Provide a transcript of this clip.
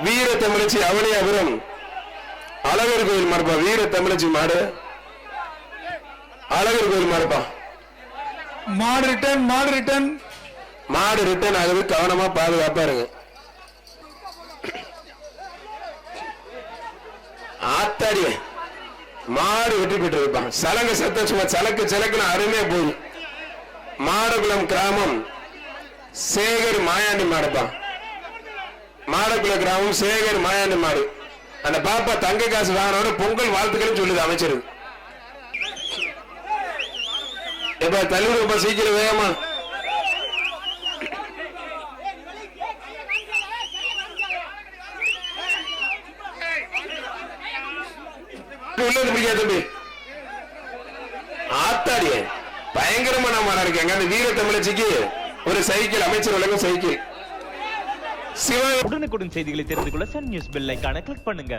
வீர தமிழச்சி அவனியாபுரம் அழகர் கோயில் மாடுப்பா. வீர தமிழச்சி மாடு அழகர் கோயில் மாடுப்பா. மாடு ரிட்டர்ன் மாடு ரிட்டர்ன் ஆகுது. கவனமா பாதுகாப்பா இருங்க. ஆத்தாடி மாடு வெற்றி பெற்று இருப்பான். சலங்க சத்தம் சும்மா சலக்குன்னு அருமையா போகுது. மாடகுளம் கிராமம் சேகர் மாயாண்டி மாடுப்பா. மாடகுளம் கிராமம் சேகர் மாயாண்டி மாடு. அந்த பாப்பா தங்க காசு வாங்கினோட பொங்கல் வாழ்த்துக்கள் சொல்லுது அமைச்சர். எப்ப தள்ளி ரொம்ப சீக்கிரம் வேகமா உள்ளது பிடிக்காது தம்பி. ஆத்தாடிய பயங்கரமான மாடா இருக்காங்க. அந்த வீர தமிழச்சிக்கு ஒரு சைக்கிள் அமைச்சர் வழங்கும் சைக்கிள். உடனுக்குடன் செய்திகளை தெரிந்து கொள்ள சன் நியூஸ் பெல் ஐகானை கிளிக் பண்ணுங்க.